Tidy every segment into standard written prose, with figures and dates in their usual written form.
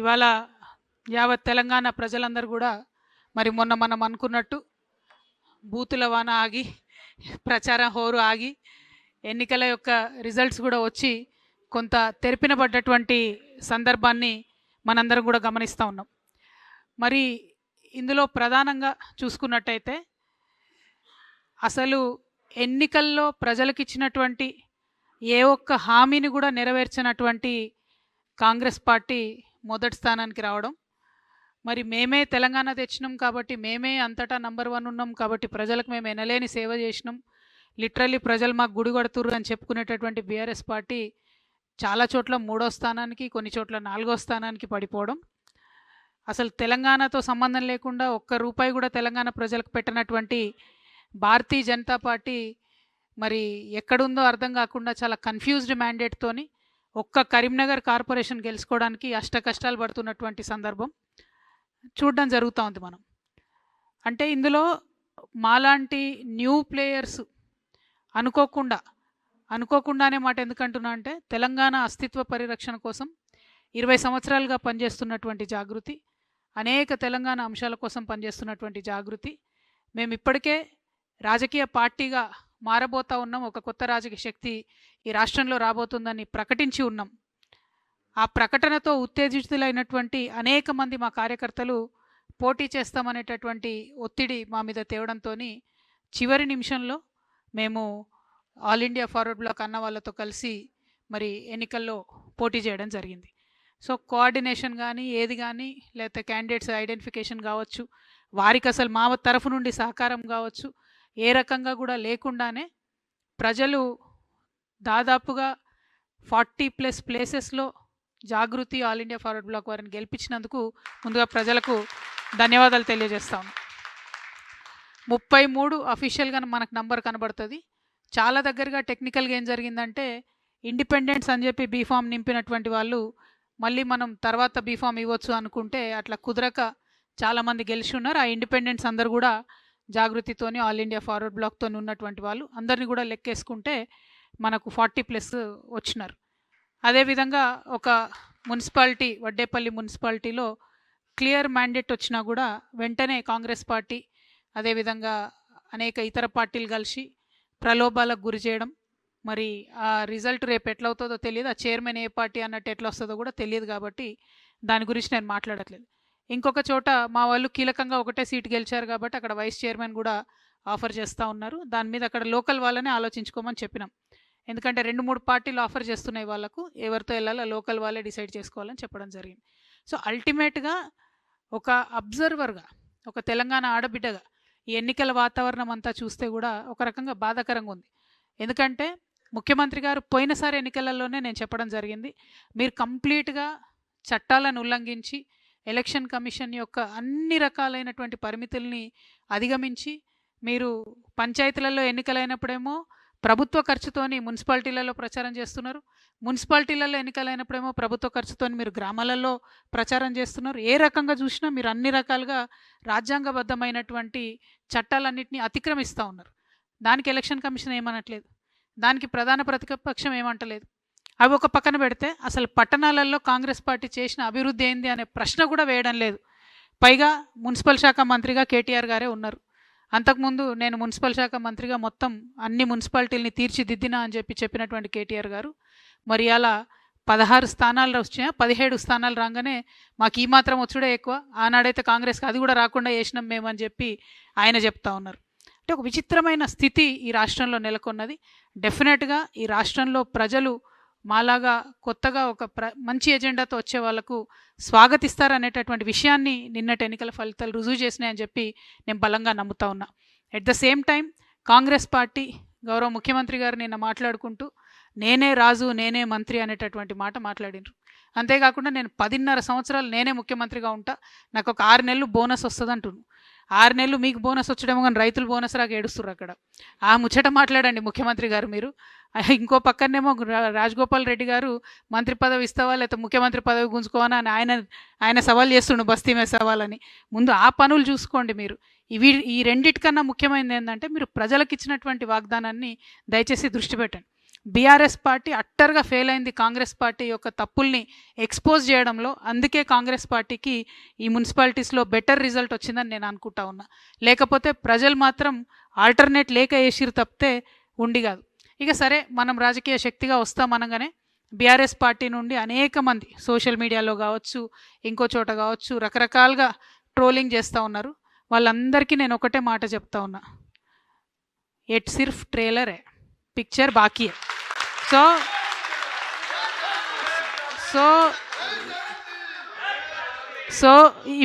ఇవాళ యావత్ తెలంగాణ ప్రజలందరూ కూడా మరి మొన్న మనం అనుకున్నట్టు బూతుల వాన ఆగి ప్రచారం హోరు ఆగి ఎన్నికల యొక్క రిజల్ట్స్ కూడా వచ్చి కొంత తెరిపిన పడ్డటువంటి సందర్భాన్ని మనందరం కూడా గమనిస్తూ ఉన్నాం. మరి ఇందులో ప్రధానంగా చూసుకున్నట్టయితే అసలు ఎన్నికల్లో ప్రజలకు ఇచ్చినటువంటి ఏ ఒక్క హామీని కూడా నెరవేర్చినటువంటి కాంగ్రెస్ పార్టీ మొదటి స్థానానికి రావడం, మరి మేమే తెలంగాణ తెచ్చినాం కాబట్టి మేమే అంతటా నంబర్ 1 ఉన్నాం కాబట్టి ప్రజలకు మేము ఎనలేని సేవ చేసినాం, లిటరల్లీ ప్రజలు మాకు గుడి కొడుతుర్రు అని చెప్పుకునేటటువంటి బీఆర్ఎస్ పార్టీ చాలా చోట్ల 3వ స్థానానికి, కొన్ని చోట్ల 4వ స్థానానికి పడిపోవడం, అసలు తెలంగాణతో సంబంధం లేకుండా ఒక్క రూపాయి కూడా తెలంగాణ ప్రజలకు పెట్టినటువంటి భారతీయ జనతా పార్టీ మరి ఎక్కడుందో అర్థం కాకుండా చాలా కన్ఫ్యూజ్డ్ మ్యాండేట్తోని ఒక్క కరీంనగర్ కార్పొరేషన్ గెలుచుకోవడానికి అష్ట కష్టాలు పడుతున్నటువంటి సందర్భం చూడడం జరుగుతూ ఉంది. మనం అంటే ఇందులో మాలాంటి న్యూ ప్లేయర్స్ అనుకోకుండానే మాట ఎందుకంటున్నా అంటే తెలంగాణ అస్తిత్వ పరిరక్షణ కోసం 20 సంవత్సరాలుగా పనిచేస్తున్నటువంటి జాగృతి, అనేక తెలంగాణ అంశాల కోసం పనిచేస్తున్నటువంటి జాగృతి, మేము ఇప్పటికే రాజకీయ పార్టీగా మారబోతా ఉన్నాం, ఒక కొత్త రాజకీయ శక్తి ఈ రాష్ట్రంలో రాబోతుందని ప్రకటించి ఉన్నాం. ఆ ప్రకటనతో ఉత్తేజితులైనటువంటి అనేక మంది మా కార్యకర్తలు పోటీ చేస్తామనేటటువంటి ఒత్తిడి మా మీద తేవడంతో చివరి నిమిషంలో మేము ఆల్ ఇండియా ఫార్వర్డ్ బ్లాక్ అన్న వాళ్ళతో కలిసి మరి ఎన్నికల్లో పోటీ చేయడం జరిగింది. సో కోఆర్డినేషన్ కానీ ఏది కానీ లేకపోతే క్యాండిడేట్స్ ఐడెంటిఫికేషన్ కావచ్చు, వారికి అసలు మా తరఫు నుండి సహకారం కావచ్చు, ఏ రకంగా కూడా లేకుండానే ప్రజలు దాదాపుగా 40+ ప్లేసెస్లో జాగృతి ఆల్ ఇండియా ఫార్వర్డ్ బ్లాక్ వారిని గెలిపించినందుకు ముందుగా ప్రజలకు ధన్యవాదాలు తెలియజేస్తాము. 33 అఫీషియల్గా మనకు నంబర్ కనబడుతుంది. చాలా దగ్గరగా టెక్నికల్గా ఏం జరిగిందంటే ఇండిపెండెంట్స్ అని చెప్పి బీఫామ్ నింపినటువంటి వాళ్ళు మళ్ళీ మనం తర్వాత బీఫామ్ ఇవ్వచ్చు అనుకుంటే అట్లా కుదరక చాలామంది గెలిచి ఉన్నారు. ఆ ఇండిపెండెంట్స్ అందరు కూడా జాగృతితోని ఆల్ ఇండియా ఫార్వర్డ్ బ్లాక్తో ఉన్నటువంటి వాళ్ళు అందరినీ కూడా లెక్కేసుకుంటే మనకు 40+ వచ్చినారు. అదేవిధంగా ఒక మున్సిపాలిటీ వడ్డేపల్లి మున్సిపాలిటీలో క్లియర్ మ్యాండేట్ వచ్చినా కూడా వెంటనే కాంగ్రెస్ పార్టీ అదేవిధంగా అనేక ఇతర పార్టీలు కలిసి ప్రలోభాలకు గురి చేయడం, మరి ఆ రిజల్ట్ రేపు ఎట్లా అవుతుందో తెలియదు, ఆ చైర్మన్ ఏ పార్టీ అన్నట్టు ఎట్లా వస్తుందో కూడా తెలియదు, కాబట్టి దాని గురించి నేను మాట్లాడట్లేదు. ఇంకొక చోట మా వాళ్ళు కీలకంగా ఒకటే సీటు గెలిచారు కాబట్టి అక్కడ వైస్ చైర్మన్ కూడా ఆఫర్ చేస్తూ ఉన్నారు. దాని మీద అక్కడ లోకల్ వాళ్ళనే ఆలోచించుకోమని చెప్పినాం. ఎందుకంటే 2-3 పార్టీలు ఆఫర్ చేస్తున్నాయి, వాళ్ళకు ఎవరితో వెళ్ళాలో లోకల్ వాళ్ళే డిసైడ్ చేసుకోవాలని చెప్పడం జరిగింది. సో అల్టిమేట్గా ఒక అబ్జర్వర్గా, ఒక తెలంగాణ ఆడబిడ్డగా ఈ ఎన్నికల వాతావరణం అంతా చూస్తే కూడా ఒక రకంగా బాధాకరంగా ఉంది. ఎందుకంటే ముఖ్యమంత్రి గారు పోయినసారి ఎన్నికలలోనే నేను చెప్పడం జరిగింది, మీరు కంప్లీట్గా చట్టాలను ఉల్లంఘించి ఎలక్షన్ కమిషన్ యొక్క అన్ని రకాలైనటువంటి పరిమితుల్ని అధిగమించి మీరు పంచాయతీలలో ఎన్నికలైనప్పుడేమో ప్రభుత్వ ఖర్చుతోని మున్సిపాలిటీలలో ప్రచారం చేస్తున్నారు, మున్సిపాలిటీలలో ఎన్నికలైనప్పుడేమో ప్రభుత్వ ఖర్చుతోని మీరు గ్రామాలలో ప్రచారం చేస్తున్నారు. ఏ రకంగా చూసినా మీరు అన్ని రకాలుగా రాజ్యాంగబద్ధమైనటువంటి చట్టాలన్నింటినీ అతిక్రమిస్తూ ఉన్నారు. దానికి ఎలక్షన్ కమిషన్ ఏమనట్లేదు, దానికి ప్రధాన ప్రతిపక్షం ఏమంటలేదు. అవి ఒక పక్కన పెడితే అసలు పట్టణాలలో కాంగ్రెస్ పార్టీ చేసిన అభివృద్ధి ఏంది అనే ప్రశ్న కూడా వేయడం లేదు. పైగా మున్సిపల్ శాఖ మంత్రిగా కేటీఆర్ గారే ఉన్నారు. అంతకుముందు నేను మున్సిపల్ శాఖ మంత్రిగా మొత్తం అన్ని మున్సిపాలిటీలని తీర్చిదిద్దినా అని చెప్పినటువంటి కేటీఆర్ గారు మరి అలా 16 స్థానాలు వచ్చినా 17 స్థానాలు రాగానే మాకు ఈ మాత్రం వచ్చుడే ఎక్కువ, ఆనాడైతే కాంగ్రెస్కి అది కూడా రాకుండా చేసినాం మేము అని చెప్పి ఆయన చెప్తా ఉన్నారు. అంటే ఒక విచిత్రమైన స్థితి ఈ రాష్ట్రంలో నెలకొన్నది. డెఫినెట్గా ఈ రాష్ట్రంలో ప్రజలు మాలాగా కొత్తగా ఒక మంచి ఎజెండాతో వచ్చే వాళ్ళకు స్వాగతిస్తారనేటటువంటి విషయాన్ని నిన్నటి ఎన్నికల ఫలితాలు రుజువు చేసినాయని చెప్పి నేను బలంగా నమ్ముతా ఉన్నా. At the same time Congress party గౌరవ ముఖ్యమంత్రి గారు నిన్న మాట్లాడుకుంటూ నేనే రాజు నేనే మంత్రి అనేటటువంటి మాట మాట్లాడినారు. అంతేకాకుండా నేను 10.5 సంవత్సరాలు నేనే ముఖ్యమంత్రిగా ఉంటా, నాకు ఒక 6 నెలలు బోనస్ వస్తుంది అంటున్నాను. 6 నెలలు మీకు బోనస్ వచ్చడేమో కానీ రైతులు బోనస్ రాక ఏడుస్తున్నారు అక్కడ. ఆ ముచ్చట మాట్లాడండి ముఖ్యమంత్రి గారు మీరు. ఇంకో పక్కనేమో రాజగోపాల్ రెడ్డి గారు మంత్రి పదవి ఇస్తావా లేకపోతే ముఖ్యమంత్రి పదవి గుంజుకోవా అని ఆయన సవాల్ చేస్తుండు, బస్తీ మీద సవాలని. ముందు ఆ పనులు చూసుకోండి మీరు. ఈ రెండిటికన్నా ముఖ్యమైనది ఏంటంటే మీరు ప్రజలకు ఇచ్చినటువంటి వాగ్దానాన్ని దయచేసి దృష్టి పెట్టండి. బీఆర్ఎస్ పార్టీ అట్టర్గా ఫెయిల్ అయింది కాంగ్రెస్ పార్టీ యొక్క తప్పుల్ని ఎక్స్పోజ్ చేయడంలో. అందుకే కాంగ్రెస్ పార్టీకి ఈ మున్సిపాలిటీస్లో బెటర్ రిజల్ట్ వచ్చిందని నేను అనుకుంటా ఉన్నా. లేకపోతే ప్రజలు మాత్రం ఆల్టర్నేట్ లేక వేసిరు తప్పితే ఉండి కాదు. ఇక సరే, మనం రాజకీయ శక్తిగా వస్తామనగానే బీఆర్ఎస్ పార్టీ నుండి అనేక మంది సోషల్ మీడియాలో కావచ్చు, ఇంకో చోట కావచ్చు, రకరకాలుగా ట్రోలింగ్ చేస్తూ ఉన్నారు. వాళ్ళందరికీ నేను ఒకటే మాట చెప్తా ఉన్నా, ఎట్ సిర్ఫ్ ట్రైలర్ है, पिक्चर बाकी है. సో సో సో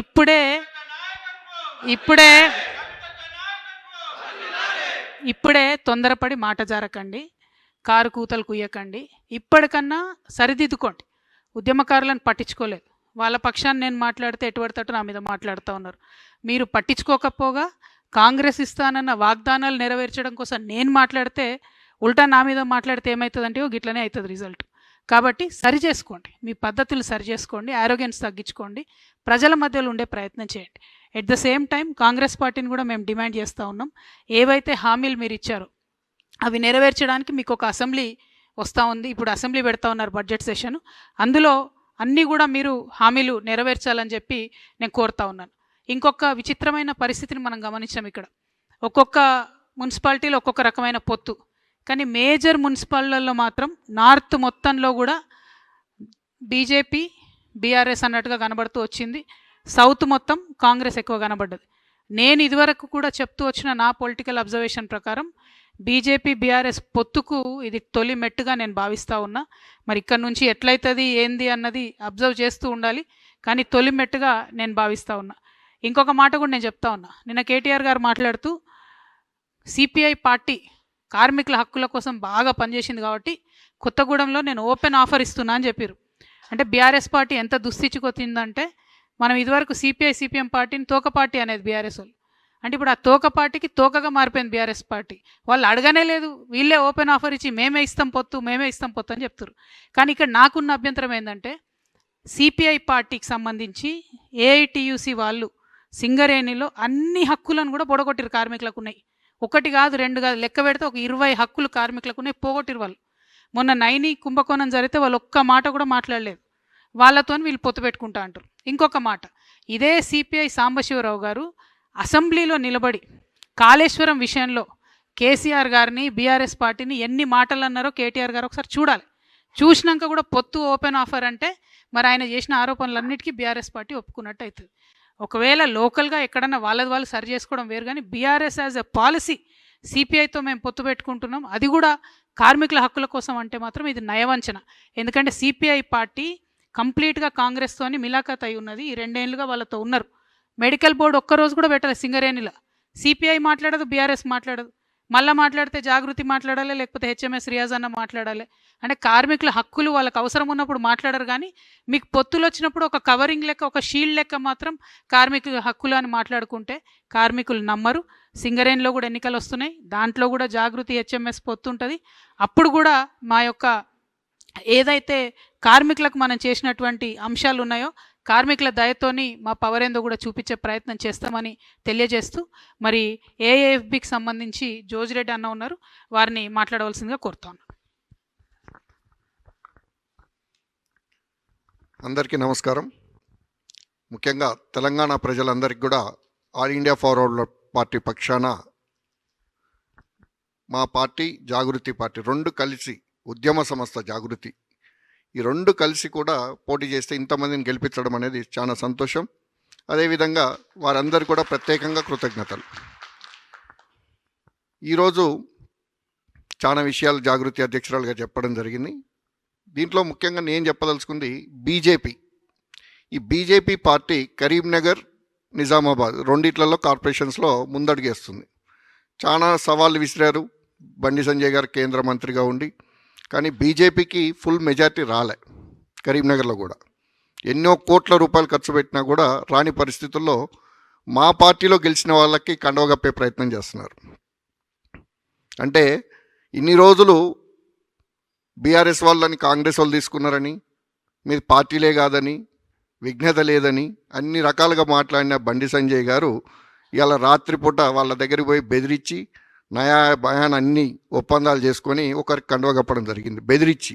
ఇప్పుడే ఇప్పుడే ఇప్పుడే తొందరపడి మాట జారకండి, కారు కూతలు కుయ్యకండి. ఇప్పటికన్నా సరిదిద్దుకోండి. ఉద్యమకారులను పట్టించుకోలేదు. వాళ్ళ పక్షాన్ని నేను మాట్లాడితే ఎటువడతట్టు నా మీద మాట్లాడుతూ ఉన్నారు. మీరు పట్టించుకోకపోగా కాంగ్రెస్ ఇస్తానన్న వాగ్దానాలు నెరవేర్చడం కోసం నేను మాట్లాడితే ఉల్టా నా మీద మాట్లాడితే ఏమవుతుందంటే గిట్లనే అవుతుంది రిజల్ట్. కాబట్టి సరి చేసుకోండి, మీ పద్ధతులు సరి చేసుకోండి, ఆరోగ్యన్స్ తగ్గించుకోండి, ప్రజల మధ్యలో ఉండే ప్రయత్నం చేయండి. At the same time Congress పార్టీని కూడా మేము డిమాండ్ చేస్తూ ఉన్నాం, ఏవైతే హామీలు మీరు ఇచ్చారో అవి నెరవేర్చడానికి మీకు ఒక అసెంబ్లీ వస్తూ ఉంది. ఇప్పుడు అసెంబ్లీ పెడతా ఉన్నారు, బడ్జెట్ సెషన్. అందులో అన్నీ కూడా మీరు హామీలు నెరవేర్చాలని చెప్పి నేను కోరుతా ఉన్నాను. ఇంకొక విచిత్రమైన పరిస్థితిని మనం గమనించాం. ఇక్కడ ఒక్కొక్క మున్సిపాలిటీలో ఒక్కొక్క రకమైన పొత్తు, కానీ మేజర్ మున్సిపాలిటీలలో మాత్రం నార్త్ మొత్తంలో కూడా బీజేపీ బీఆర్ఎస్ అన్నట్టుగా కనబడుతూ వచ్చింది. సౌత్ మొత్తం కాంగ్రెస్ ఎక్కువ కనబడ్డది. నేను ఇదివరకు కూడా చెప్తూ వచ్చిన నా పొలిటికల్ అబ్జర్వేషన్ ప్రకారం బీజేపీ బీఆర్ఎస్ పొత్తుకు ఇది తొలి మెట్టుగా నేను భావిస్తూ ఉన్నా. మరి ఇక్కడ నుంచి ఎట్లయితుంది ఏంది అన్నది అబ్జర్వ్ చేస్తూ ఉండాలి, కానీ తొలి మెట్టుగా నేను భావిస్తూ ఉన్నా. ఇంకొక మాట కూడా నేను చెప్తా ఉన్నా, నిన్న కేటీఆర్ గారు మాట్లాడుతూ సిపిఐ పార్టీ కార్మికుల హక్కుల కోసం బాగా పనిచేసింది కాబట్టి కొత్తగూడెంలో నేను ఓపెన్ ఆఫర్ ఇస్తున్నా అని చెప్పారు. అంటే బీఆర్ఎస్ పార్టీ ఎంత దుస్థితికొచ్చిందంటే, మనం ఇదివరకు సిపిఎం పార్టీని తోక పార్టీ అనేది బీఆర్ఎస్ వాళ్ళు, అంటే ఇప్పుడు ఆ తోక పార్టీకి తోకగా మారిపోయింది బీఆర్ఎస్ పార్టీ. వాళ్ళు అడగనే లేదు, వీళ్ళే ఓపెన్ ఆఫర్ ఇచ్చి మేమే ఇస్తాం పొత్తు అని చెప్తారు. కానీ ఇక్కడ నాకున్న అభ్యంతరం ఏంటంటే, సిపిఐ పార్టీకి సంబంధించి ఏఐటియుసి వాళ్ళు సింగరేణిలో అన్ని హక్కులను కూడా పొడగొట్టిరు. కార్మికులకు ఉన్నాయి, ఒకటి కాదు రెండు కాదు, లెక్క పెడితే ఒక 20 హక్కులు కార్మికులకు ఉన్నాయి, పోగొట్టిరు వాళ్ళు. మొన్న నైని కుంభకోణం జరిగితే వాళ్ళు ఒక్క మాట కూడా మాట్లాడలేదు. వాళ్ళతో వీళ్ళు పొత్తు పెట్టుకుంటా అంటారు. ఇంకొక మాట, ఇదే సిపిఐ సాంబశివరావు గారు అసెంబ్లీలో నిలబడి కాళేశ్వరం విషయంలో కేసీఆర్ గారిని బీఆర్ఎస్ పార్టీని ఎన్ని మాటలు అన్నారో కేటీఆర్ గారు ఒకసారి చూడాలి. చూసినాక కూడా పొత్తు ఓపెన్ ఆఫర్ అంటే మరి ఆయన చేసిన ఆరోపణలన్నిటికీ బీఆర్ఎస్ పార్టీ ఒప్పుకున్నట్టు అవుతుంది. ఒకవేళ లోకల్గా ఎక్కడన్నా వాళ్ళది వాళ్ళు సరి చేసుకోవడం వేరు, కానీ బీఆర్ఎస్ యాజ్ ఎ పాలసీ సిపిఐతో మేము పొత్తు పెట్టుకుంటున్నాం, అది కూడా కార్మికుల హక్కుల కోసం అంటే మాత్రం ఇది నయవంచన. ఎందుకంటే సిపిఐ పార్టీ కంప్లీట్గా కాంగ్రెస్తోని మిలాఖత్ అయి ఉన్నది. ఈ 2 ఏళ్ళుగా వాళ్ళతో ఉన్నారు. మెడికల్ బోర్డు ఒక్కరోజు కూడా పెట్టలేదు సింగరేణిలో. సిపిఐ మాట్లాడదు, బీఆర్ఎస్ మాట్లాడదు. మళ్ళీ మాట్లాడితే జాగృతి మాట్లాడాలి, లేకపోతే హెచ్ఎంఎస్ రియాజ్ అన్న మాట్లాడాలి. అంటే కార్మికుల హక్కులు వాళ్ళకు అవసరం ఉన్నప్పుడు మాట్లాడరు, కానీ మీకు పొత్తులు వచ్చినప్పుడు ఒక కవరింగ్ లెక్క, ఒక షీల్డ్ లెక్క మాత్రం కార్మికుల హక్కులు అని మాట్లాడుకుంటే కార్మికులు నమ్మరు. సింగరేణిలో కూడా ఎన్నికలు వస్తున్నాయి, దాంట్లో కూడా జాగృతి హెచ్ఎంఎస్ పొత్తు ఉంటుంది. అప్పుడు కూడా మా యొక్క ఏదైతే కార్మికులకు మనం చేసినటువంటి అంశాలు ఉన్నాయో కార్మికుల దయతోని మా పవర్ ఏందో కూడా చూపించే ప్రయత్నం చేస్తామని తెలియజేస్తూ, మరి ఏఏఎఫ్బికి సంబంధించి జోజిరెడ్డి అన్న ఉన్నారు, వారిని మాట్లాడవలసిందిగా కోరుతాను. అందరికీ నమస్కారం. ముఖ్యంగా తెలంగాణ ప్రజలందరికీ కూడా ఆల్ ఇండియా ఫార్వర్డ్ పార్టీ పక్షాన మా పార్టీ జాగృతి పార్టీ 2 కలిసి, ఉద్యమ సంస్థ జాగృతి, ఈ 2 కలిసి కూడా పోటీ చేస్తే ఇంతమందిని గెలిపించడం అనేది చాలా సంతోషం. అదేవిధంగా వారందరూ కూడా ప్రత్యేకంగా కృతజ్ఞతలు. ఈరోజు చాలా విషయాలు జాగృతి అధ్యక్షురాలుగా చెప్పడం జరిగింది. దీంట్లో ముఖ్యంగా నేను చెప్పదలుచుకుంది బీజేపీ. ఈ బీజేపీ పార్టీ కరీంనగర్, నిజామాబాద్ రెండిట్లలో కార్పొరేషన్స్లో ముందడుగేస్తుంది. చాలా సవాళ్ళు విసిరారు బండి సంజయ్ గారు కేంద్ర మంత్రిగా ఉండి, కానీ బీజేపీకి ఫుల్ మెజార్టీ రాలే. కరీంనగర్లో కూడా ఎన్నో కోట్ల రూపాయలు ఖర్చు పెట్టినా కూడా రాని పరిస్థితుల్లో మా పార్టీలో గెలిచిన వాళ్ళకి కండవగప్పే ప్రయత్నం చేస్తున్నారు. అంటే ఇన్ని రోజులు బీఆర్ఎస్ వాళ్ళని కాంగ్రెస్ వాళ్ళు తీసుకున్నారని, మీది పార్టీలే కాదని, విఘ్నత లేదని అన్ని రకాలుగా మాట్లాడిన బండి సంజయ్ గారు ఇవాళ రాత్రిపూట వాళ్ళ దగ్గరికి పోయి బెదిరించి నయా భయాన్ అన్ని ఒప్పందాలు చేసుకొని ఒకరికి కండువ కప్పడం జరిగింది బెదిరించి.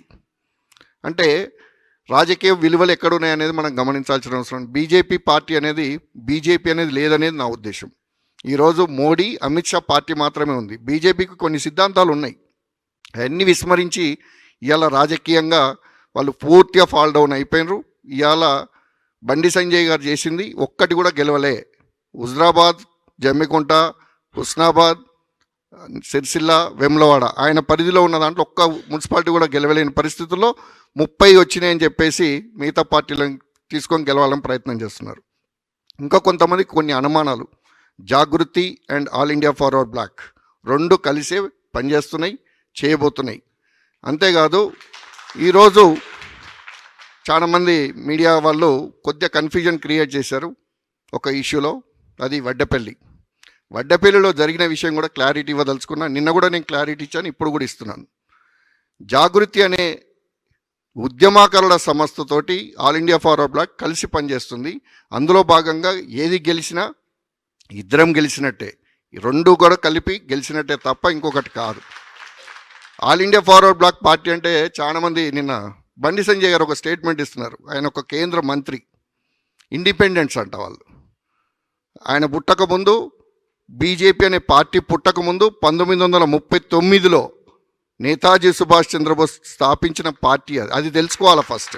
అంటే రాజకీయ విలువలు ఎక్కడున్నాయి అనేది మనం గమనించాల్సిన అవసరం. బీజేపీ అనేది లేదనేది నా ఉద్దేశం. ఈరోజు మోడీ అమిత్ షా పార్టీ మాత్రమే ఉంది. బీజేపీకి కొన్ని సిద్ధాంతాలు ఉన్నాయి, అవన్నీ విస్మరించి ఇవాళ రాజకీయంగా వాళ్ళు పూర్తిగా ఫాల్ డౌన్ అయిపోయినారు. ఇవాళ బండి సంజయ్ గారు చేసింది ఒక్కటి కూడా గెలవలే. హుజరాబాద్, జమ్మికుంట, హుస్నాబాద్, సిరిసిల్ల, వెమ్లవాడ ఆయన పరిధిలో ఉన్న దాంట్లో ఒక్క మున్సిపాలిటీ కూడా గెలవలేని పరిస్థితుల్లో 30 వచ్చినాయని చెప్పేసి మిగతా పార్టీలను తీసుకొని గెలవాలని ప్రయత్నం చేస్తున్నారు. ఇంకా కొంతమంది కొన్ని అనుమానాలు. Jagruthi and All India Forward Bloc రెండు కలిసే పనిచేస్తున్నాయి, చేయబోతున్నాయి. అంతేకాదు ఈరోజు చాలామంది మీడియా వాళ్ళు కొద్దిగా కన్ఫ్యూజన్ క్రియేట్ చేశారు ఒక ఇష్యూలో, అది వడ్డపల్లిలో జరిగిన విషయం కూడా క్లారిటీ ఇవ్వదలుచుకున్నా. నిన్న కూడా నేను క్లారిటీ ఇచ్చాను, ఇప్పుడు కూడా ఇస్తున్నాను. జాగృతి అనే ఉద్యమకారుల సంస్థతోటి ఆల్ ఇండియా ఫార్వర్డ్ బ్లాక్ కలిసి పనిచేస్తుంది. అందులో భాగంగా ఏది గెలిచినా ఇద్దరం గెలిచినట్టే, రెండు కూడా కలిపి గెలిచినట్టే తప్ప ఇంకొకటి కాదు. All India Forward Bloc party అంటే చాలామంది నిన్న బండి సంజయ్ గారు ఒక స్టేట్మెంట్ ఇస్తున్నారు. ఆయన ఒక కేంద్ర మంత్రి, ఇండిపెండెంట్స్ అంట వాళ్ళు. ఆయన పుట్టకముందు, బీజేపీ అనే పార్టీ పుట్టకముందు 1939లో నేతాజీ సుభాష్ చంద్రబోస్ స్థాపించిన పార్టీ అది తెలుసుకోవాలి ఫస్ట్.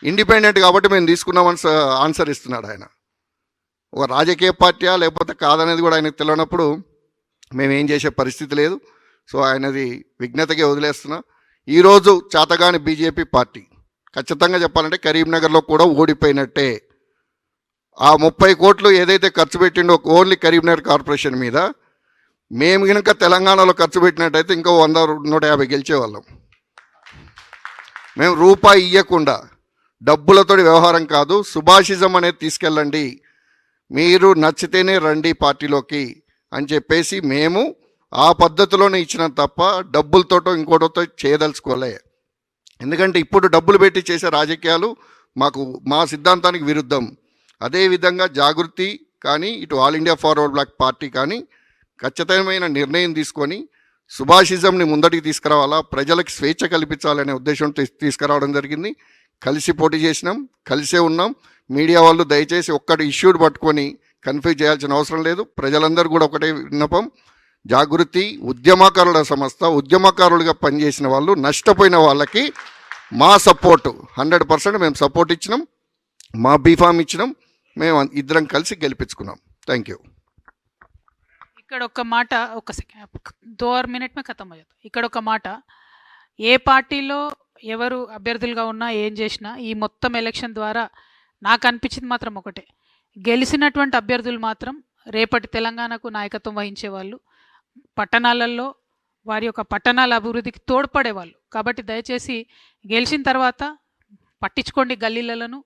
ఇండిపెండెంట్ కాబట్టి మేము తీసుకున్నామని ఆన్సర్ ఇస్తున్నాడు ఆయన. ఒక రాజకీయ పార్టీయా లేకపోతే కాదనేది కూడా ఆయనకు తెలియనప్పుడు మేమేం చేసే పరిస్థితి లేదు. సో ఆయనది విజ్ఞతగా వదిలేస్తున్నా. ఈరోజు చాతగాని బీజేపీ పార్టీ ఖచ్చితంగా చెప్పాలంటే కరీంనగర్లో కూడా ఓడిపోయినట్టే. ఆ 30 కోట్లు ఏదైతే ఖర్చు పెట్టిండో ఓన్లీ కరీంనగర్ కార్పొరేషన్ మీద, మేము కనుక తెలంగాణలో ఖర్చు పెట్టినట్టయితే ఇంకో 100-150 గెలిచేవాళ్ళం. మేము రూపాయి ఇవ్వకుండా, డబ్బులతో వ్యవహారం కాదు, సుభాషిజం అనేది తీసుకెళ్ళండి, మీరు నచ్చితేనే రండి పార్టీలోకి అని చెప్పేసి మేము ఆ పద్ధతిలోనే ఇచ్చినాం తప్ప డబ్బులతోటో ఇంకోటితో చేయదలుచుకోలే. ఎందుకంటే ఇప్పుడు డబ్బులు పెట్టి చేసే రాజకీయాలు మా సిద్ధాంతానికి విరుద్ధం. అదేవిధంగా జాగృతి కానీ ఇటు All India Forward Bloc party కానీ ఖచ్చితమైన నిర్ణయం తీసుకొని సుభాషిజంని ముందటికి తీసుకురావాలా, ప్రజలకు స్వేచ్ఛ కల్పించాలనే ఉద్దేశంతో తీసుకురావడం జరిగింది. కలిసి పోటీ చేసినాం, కలిసే ఉన్నాం. మీడియా వాళ్ళు దయచేసి ఒక్కటి ఇష్యూడ్ పట్టుకొని కన్ఫ్యూజ్ చేయాల్సిన అవసరం లేదు. ప్రజలందరూ కూడా ఒకటే విన్నపం, జాగృతి ఉద్యమకారుల సంస్థ, ఉద్యమకారులుగా పనిచేసిన వాళ్ళు, నష్టపోయిన వాళ్ళకి మా సపోర్టు 100% మేము సపోర్ట్ ఇచ్చినాం, మా బీఫామ్ ఇచ్చినాం, మేము ఇద్దరం కలిసి గెలిపించుకున్నాం. Thank you. ఇక్కడ ఒక మాట, ఒక సెకండ్, 2 మినిట్ మే ఖతం అయ్యేది. ఇక్కడ ఒక మాట, ఏ పార్టీలో ఎవరు అభ్యర్థులుగా ఉన్నా ఏం చేసినా ఈ మొత్తం ఎలక్షన్ ద్వారా నాకు అనిపించింది మాత్రం ఒకటే, గెలిచినటువంటి అభ్యర్థులు మాత్రం రేపటి తెలంగాణకు నాయకత్వం వహించేవాళ్ళు, పట్టణాలలో వారి యొక్క పట్టణాల అభివృద్ధికి తోడ్పడేవాళ్ళు. కాబట్టి దయచేసి గెలిచిన తర్వాత పట్టించుకోండి, గల్లీలను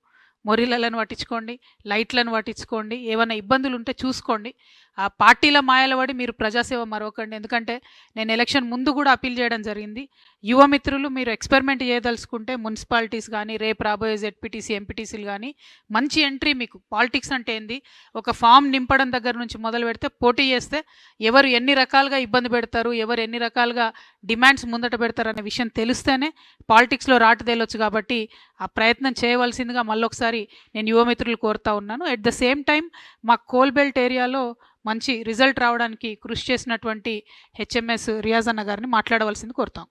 మొరిలను పట్టించుకోండి, లైట్లను పట్టించుకోండి, ఏమైనా ఇబ్బందులు ఉంటే చూసుకోండి. ఆ పార్టీల మాయల పడి మీరు ప్రజాసేవ మరొకండి. ఎందుకంటే నేను ఎలక్షన్ ముందు కూడా అప్పీల్ చేయడం జరిగింది, యువ మిత్రులు మీరు ఎక్స్పెరిమెంట్ చేయదలుచుకుంటే మున్సిపాలిటీస్ కానీ రేపు రాబోయే జెడ్పీటీసీ ఎంపీటీసీలు కానీ మంచి ఎంట్రీ. మీకు పాలిటిక్స్ అంటే ఏంది, ఒక ఫామ్ నింపడం దగ్గర నుంచి మొదలు పెడితే పోటీ చేస్తే ఎవరు ఎన్ని రకాలుగా ఇబ్బంది పెడతారు, ఎవరు ఎన్ని రకాలుగా డిమాండ్స్ ముందట పెడతారు అనే విషయం తెలిస్తేనే పాలిటిక్స్లో రాటు తేలొచ్చు. కాబట్టి ఆ ప్రయత్నం చేయవలసిందిగా మళ్ళొకసారి నేను యువమిత్రులు కోరుతా ఉన్నాను. ఎట్ ద సేమ్ టైం మా కోల్బెల్ట్ ఏరియాలో మంచి రిజల్ట్ రావడానికి కృషి చేసినటువంటి హెచ్ఎంఎస్ రియాజ్ అన్న గారిని మాట్లాడవలసింది కోరుతాం.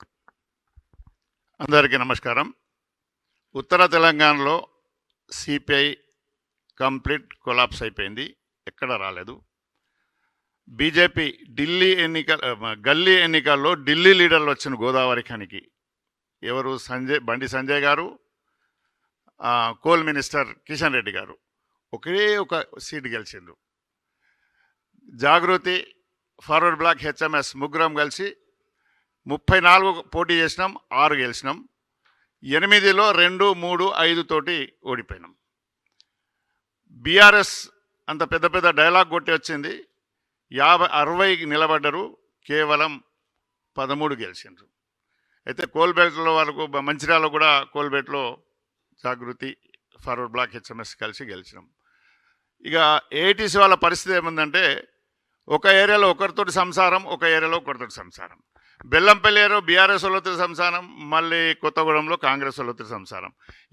అందరికీ నమస్కారం. ఉత్తర తెలంగాణలో సిపిఐ కంప్లీట్ కొలాప్స్ అయిపోయింది, ఎక్కడ రాలేదు. బీజేపీ గల్లీ ఎన్నికల్లో ఢిల్లీ లీడర్లు వచ్చిన గోదావరి ఖనికి ఎవరు, బండి సంజయ్ గారు, కోల్ మినిస్టర్ కిషన్ రెడ్డి గారు ఒకే ఒక సీట్ గెలిచిండ్రు. జాగృతి, ఫార్వర్డ్ బ్లాక్, హెచ్ఎంఎస్ ముగ్గురం కలిసి 34 పోటీ చేసినాం, 6 గెలిచినాం. 8లో 2, 3, 5 తోటి ఓడిపోయినాం. బీఆర్ఎస్ అంత పెద్ద పెద్ద డైలాగ్ కొట్టి వచ్చింది, 50-60 నిలబడ్డరు, కేవలం 13 గెలిచిండ్రు. అయితే కోల్బెల్ట్లో వాళ్ళకు, మంచిర్యాలలో కూడా కోల్బెట్లో జాగృతి, ఫార్వర్డ్ బ్లాక్, హెచ్ఎంఎస్ కలిసి గెలిచినాం. ఇక ఏఐటీసీ వాళ్ళ పరిస్థితి ఏముందంటే ఒక ఏరియాలో ఒకరితోటి సంసారం, ఒక ఏరియాలో ఒకరితోటి సంసారం. బెల్లంపల్లి ఏరియా బీఆర్ఎస్ వాళ్ళతో సంసారం, మళ్ళీ కొత్తగూడెంలో కాంగ్రెస్ వాళ్ళతో సంసారం.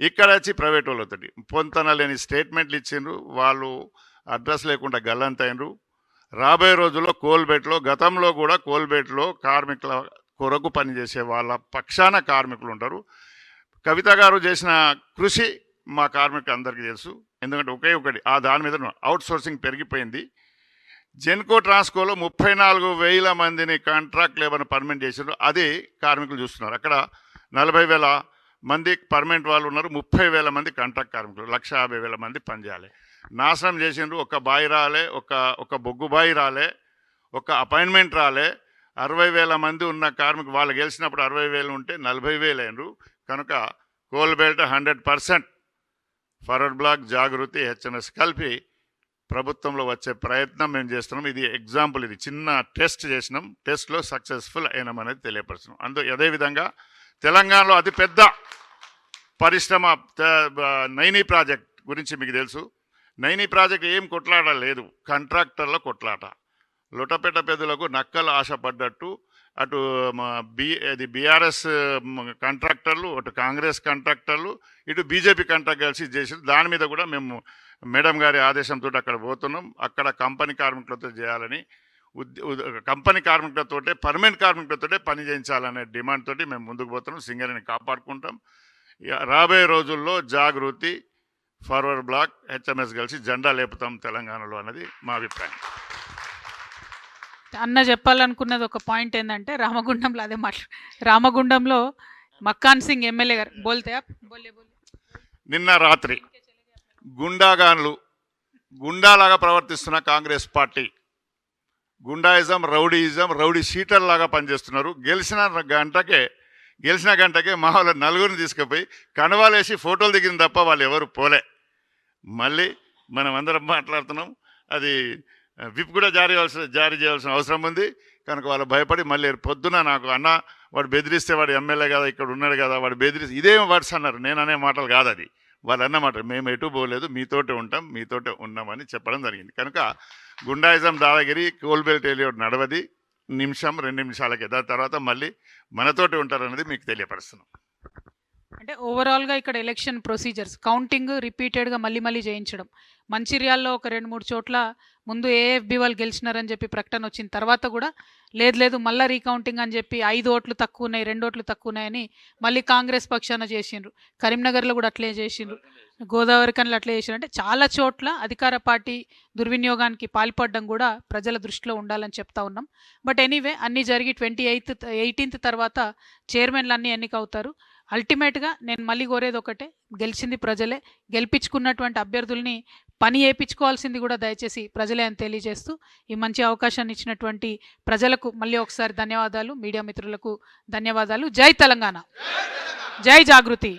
ఇక్కడ వచ్చి ప్రైవేట్ వాళ్ళతోటి పొంతన లేని స్టేట్మెంట్లు ఇచ్చిండ్రు. వాళ్ళు అడ్రస్ లేకుండా గల్లంతైనరు. రాబోయే రోజుల్లో కోల్బేట్లో, గతంలో కూడా కోల్బేట్లో కార్మికుల కొరకు పనిచేసే వాళ్ళ పక్షాన కార్మికులు ఉంటారు. కవిత గారు చేసిన కృషి మా కార్మికులు అందరికీ తెలుసు. ఎందుకంటే ఒకే ఒకటి దాని మీద అవుట్ సోర్సింగ్ పెరిగిపోయింది. జెన్కో ట్రాన్స్కోలో 34,000 మందిని కాంట్రాక్ట్ లేబర్ని పర్మనెంట్ చేసారు. అది కార్మికులు చూస్తున్నారు. అక్కడ 40,000 మంది పర్మనెంట్ వాళ్ళు ఉన్నారు, 30,000 మంది కాంట్రాక్ట్ కార్మికులు, 150,000 మంది పనిచేయాలి. నాశనం చేసిండ్రు. ఒక బాయి రాలే, ఒక బొగ్గు బాయి రాలే, ఒక అపాయింట్మెంట్ రాలే. 60,000 మంది ఉన్న కార్మికులు వాళ్ళు గెలిచినప్పుడు 60,000 ఉంటే 40,000 అయినరు. కనుక కోల్బెల్ట్ 100% ఫార్వర్డ్ బ్లాక్, జాగృతి, హెచ్ఎంఎస్ కలిపి ప్రభుత్వంలో వచ్చే ప్రయత్నం మేము చేస్తున్నాం. ఇది ఎగ్జాంపుల్, ఇది చిన్న టెస్ట్ చేసినాం. టెస్ట్లో సక్సెస్ఫుల్ అయినామనేది తెలియపరుస్తున్నాం. అదేవిధంగా తెలంగాణలో అతిపెద్ద పరిశ్రమ నైనీ ప్రాజెక్ట్ గురించి మీకు తెలుసు. నైనీ ప్రాజెక్ట్ ఏం కొట్లాట లేదు, కాంట్రాక్టర్ల కొట్లాట. లొటపెట పెద్దలకు నక్కలు ఆశపడ్డట్టు అటు బీఆర్ఎస్ కాంట్రాక్టర్లు, అటు కాంగ్రెస్ కాంట్రాక్టర్లు, ఇటు బీజేపీ కాంట్రాక్ట్ కలిసి చేసి దాని మీద కూడా మేము మేడం గారి ఆదేశంతో అక్కడ పోతున్నాం. అక్కడ కంపెనీ కార్మికులతో చేయాలని, కంపెనీ కార్మికులతోటే, పర్మనెంట్ కార్మికులతోటే పని చేయించాలనే డిమాండ్ తోటి మేము ముందుకు పోతున్నాం. సింగరేణిని కాపాడుకుంటాం. రాబోయే రోజుల్లో జాగృతి, ఫార్వర్డ్ బ్లాక్, హెచ్ఎంఎస్ కలిసి జెండా లేపుతాం తెలంగాణలో అన్నది మా అభిప్రాయం. అన్న చెప్పాలనుకున్నది ఒక పాయింట్ ఏంటంటే రామగుండంలో అదే రామగుండంలో మక్కాన్ సింగ్ ఎమ్మెల్యే గారు బోల్తే నిన్న రాత్రి గుండాగాన్లు, గుండాలాగా ప్రవర్తిస్తున్న Congress party goondaism, rowdyism, rowdy sheeter లాగా పనిచేస్తున్నారు. గెలిచిన గంటకే మా వాళ్ళ నలుగురిని తీసుకుపోయి కనవాలేసి ఫోటోలు దిగిన తప్ప వాళ్ళు ఎవరు పోలే. మళ్ళీ మనం అందరం మాట్లాడుతున్నాం. అది విప్ కూడా జారీ చేయాల్సిన అవసరం ఉంది. కనుక వాళ్ళు భయపడి మళ్ళీ పొద్దున నాకు అన్న వాడు బెదిరిస్తే, వాడు ఎమ్మెల్యే కదా, ఇక్కడ ఉన్నాడు కదా, వాడు బెదిరిస్తే, ఇదేం వర్డ్స్ అన్నారు. నేను అనే మాటలు కాదు అది, వాళ్ళు అన్న మాటలు. మేము ఎటు పోలేదు, మీతోటే ఉంటాం, మీతోటే ఉన్నామని చెప్పడం జరిగింది. కనుక గుండాయిజం, దాదాగిరి, కోల్బెల్ట్ ఏలియోడ్ నడవది. నిమిషం 2 నిమిషాలకే, దాని తర్వాత మళ్ళీ మనతోటి ఉంటారన్నది మీకు తెలియపరుస్తున్నాం. అంటే ఓవరాల్గా ఇక్కడ ఎలక్షన్ ప్రొసీజర్స్ కౌంటింగ్ రిపీటెడ్గా మళ్ళీ చేయించడం. మంచిర్యాల్లో ఒక 2-3 చోట్ల ముందు ఏఎఫ్బి వాళ్ళు గెలిచినారని చెప్పి ప్రకటన వచ్చిన తర్వాత కూడా లేదు మళ్ళీ రీకౌంటింగ్ అని చెప్పి 5 ఓట్లు తక్కువ ఉన్నాయి, 2 ఓట్లు తక్కువ ఉన్నాయని మళ్ళీ కాంగ్రెస్ పక్షాన చేసిండ్రు. కరీంనగర్లో కూడా అట్లే చేసిండ్రు, గోదావరి కన్లు అట్లే చేసిండ్రు. అంటే చాలా చోట్ల అధికార పార్టీ దుర్వినియోగానికి పాల్పడడం కూడా ప్రజల దృష్టిలో ఉండాలని చెప్తా ఉన్నాం. బట్ ఎనీవే అన్నీ జరిగి 18th తర్వాత చైర్మన్లు అన్నీ ఎన్నికవుతారు. అల్టిమేట్గా నేను మళ్ళీ కోరేది ఒకటే, గెలిచింది ప్రజలే, గెలిపించుకున్నటువంటి అభ్యర్థుల్ని పని వేయించుకోవాల్సింది కూడా దయచేసి ప్రజలే అని తెలియజేస్తూ ఈ మంచి అవకాశాన్ని ఇచ్చినటువంటి ప్రజలకు మళ్ళీ ఒకసారి ధన్యవాదాలు, మీడియా మిత్రులకు ధన్యవాదాలు. జై తెలంగాణ, జై జాగృతి.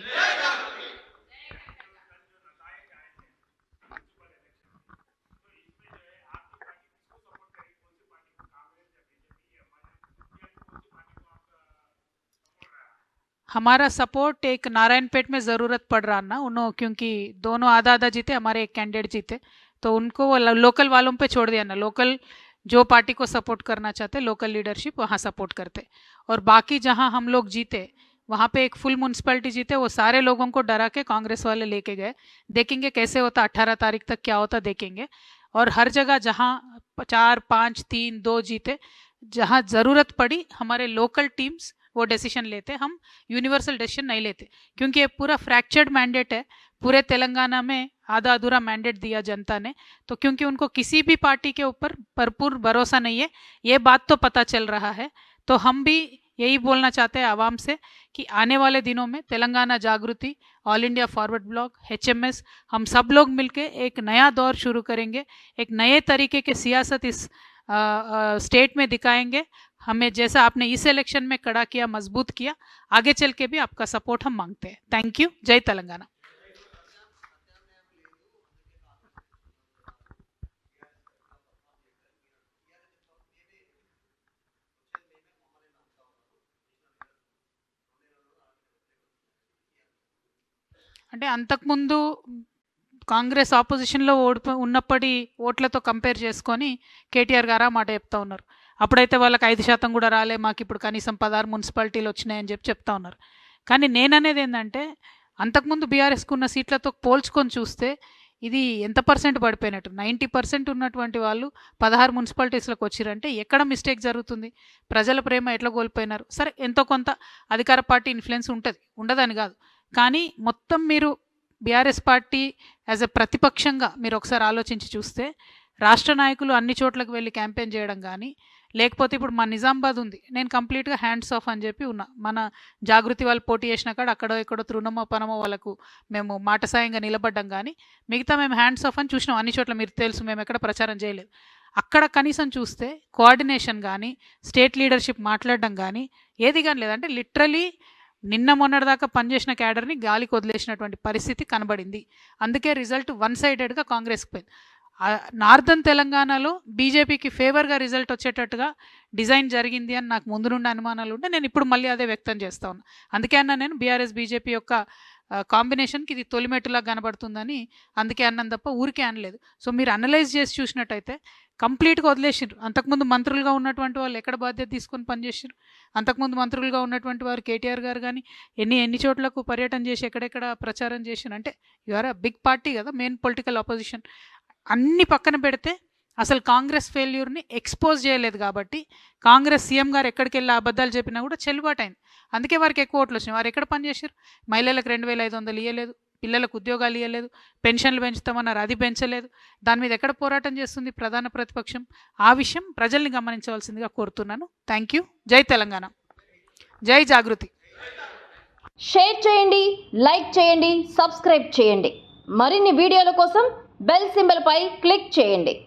हमारा सपोर्ट एक नारायणपेट में ज़रूरत पड़ रहा ना उन्होंने, क्योंकि दोनों आधा जीते, हमारे एक कैंडिडेट जीते, तो उनको लोकल वालों पे छोड़ दिया ना. लोकल जो पार्टी को सपोर्ट करना चाहते, लोकल लीडरशिप वहाँ सपोर्ट करते. और बाकी जहाँ हम लोग जीते वहाँ पे एक फुल म्यूनसिपैलिटी जीते, वो सारे लोगों को डरा के कांग्रेस वाले लेके गए. देखेंगे कैसे होता, 18 तारीख तक क्या होता देखेंगे. और हर जगह जहाँ 4, 5, 3, 2 जीते, जहाँ ज़रूरत पड़ी हमारे लोकल टीम्स वो डिसीजन लेते, हम यूनिवर्सल डिसीजन नहीं लेते. क्योंकि ये पूरा फ्रैक्चर्ड मैंडेट है, पूरे तेलंगाना में आधा अधूरा मैंडेट दिया जनता ने. तो क्योंकि उनको किसी भी पार्टी के ऊपर भरपूर भरोसा नहीं है, ये बात तो पता चल रहा है. तो हम भी यही बोलना चाहते हैं आवाम से कि आने वाले दिनों में तेलंगाना जागृति, all India forward block, HMS, हम सब लोग मिलके एक नया दौर शुरू करेंगे. एक नए तरीके के सियासत इस स्टेट में दिखाएंगे. हमें जैसा आपने इस इलेक्शन में कड़ा किया, मजबूत किया, आगे चल के भी आपका सपोर्ट हम मांगते हैं. Thank you. जय तेलंगाना. అంటే అంతకుముందు కాంగ్రెస్ ఆపోజిషన్లో ఉన్నప్పటి ఓట్లతో కంపేర్ చేసుకొని కేటీఆర్ గారు ఆ మాట చెప్తా ఉన్నారు. అప్పుడైతే వాళ్ళకి 5% కూడా రాలే, మాకు ఇప్పుడు కనీసం 16 మున్సిపాలిటీలు వచ్చినాయని చెప్తా ఉన్నారు. కానీ నేననేది ఏంటంటే అంతకుముందు బీఆర్ఎస్కు ఉన్న సీట్లతో పోల్చుకొని చూస్తే ఇది ఎంత పర్సెంట్ పడిపోయినట్టు. 90% ఉన్నటువంటి వాళ్ళు 16 మున్సిపాలిటీస్లోకి వచ్చిరంటే ఎక్కడ మిస్టేక్ జరుగుతుంది? ప్రజల ప్రేమ ఎట్లా కోల్పోయినారు? సరే, ఎంతో కొంత అధికార పార్టీ ఇన్ఫ్లుయెన్స్ ఉంటుంది, ఉండదని కాదు. కానీ మొత్తం మీరు బీఆర్ఎస్ పార్టీ యాజ్ ఎ ప్రతిపక్షంగా మీరు ఒకసారి ఆలోచించి చూస్తే రాష్ట్ర నాయకులు అన్ని చోట్లకు వెళ్ళి క్యాంపెయిన్ చేయడం కానీ, లేకపోతే ఇప్పుడు మా నిజామాబాద్ ఉంది, నేను కంప్లీట్గా హ్యాండ్స్ ఆఫ్ అని చెప్పి ఉన్నా. మన జాగృతి వాళ్ళు పోటీ చేసిన కాడ అక్కడో ఇక్కడో తృణమో పనమో వాళ్ళకు మేము మాట సాయంగా నిలబడ్డం కానీ, మిగతా మేము హ్యాండ్స్ ఆఫ్ అని చూసినాం అన్ని చోట్ల. మీరు తెలుసు, మేము ఎక్కడ ప్రచారం చేయలేదు. అక్కడ కనీసం చూస్తే కోఆర్డినేషన్ కానీ, స్టేట్ లీడర్షిప్ మాట్లాడడం కానీ ఏది కానీ లేదంటే లిటరలీ నిన్న మొన్నటిదాకా పనిచేసిన క్యాడర్ని గాలికి వదిలేసినటువంటి పరిస్థితి కనబడింది. అందుకే రిజల్ట్ 1 సైడెడ్గా కాంగ్రెస్కి పోయింది. నార్దర్న్ తెలంగాణలో బీజేపీకి ఫేవర్గా రిజల్ట్ వచ్చేటట్టుగా డిజైన్ జరిగింది అని నాకు ముందు నుండి అనుమానాలు ఉంటే నేను ఇప్పుడు మళ్ళీ అదే వ్యక్తం చేస్తా ఉన్నా. అందుకే అన్నా నేను బీఆర్ఎస్ బీజేపీ యొక్క కాంబినేషన్కి ఇది తొలిమెట్టులా కనబడుతుందని అందుకే అన్నాను తప్ప ఊరికే అనలేదు. సో మీరు అనలైజ్ చేసి చూసినట్టయితే కంప్లీట్గా వదిలేసిండ్రు. అంతకుముందు మంత్రులుగా ఉన్నటువంటి వాళ్ళు ఎక్కడ బాధ్యత తీసుకొని పనిచేసారు? అంతకుముందు మంత్రులుగా ఉన్నటువంటి వారు కేటీఆర్ గారు కానీ ఎన్ని చోట్లకు పర్యటన చేసి ఎక్కడెక్కడ ప్రచారం చేసారు? అంటే యూఆర్ అ బిగ్ పార్టీ కదా, మెయిన్ పొలిటికల్ ఆపోజిషన్. అన్ని పక్కన పెడితే అసలు కాంగ్రెస్ ఫెయిల్యూర్ని ఎక్స్పోజ్ చేయలేదు కాబట్టి కాంగ్రెస్ సీఎం గారు ఎక్కడికి వెళ్ళి అబద్ధాలు చెప్పినా కూడా చెల్లుబాటు అయింది. అందుకే వారికి ఎక్కువ ఓట్లు వచ్చినాయి. వారు ఎక్కడ పనిచేశారు? మహిళలకు 2500 ఇవ్వలేదు, పిల్లలకు ఉద్యోగాలు ఇవ్వలేదు, పెన్షన్లు పెంచుతామన్నారు, అది పెంచలేదు. దాని మీద ఎక్కడ పోరాటం చేస్తుంది ప్రధాన ప్రతిపక్షం? ఆ విషయం ప్రజల్ని గమనించవలసిందిగా కోరుతున్నాను. Thank you. జై తెలంగాణ, జై జాగృతి. షేర్ చేయండి, లైక్ చేయండి, సబ్స్క్రైబ్ చేయండి. మరిన్ని వీడియోల కోసం బెల్ సింబల్ పై క్లిక్ చేయండి.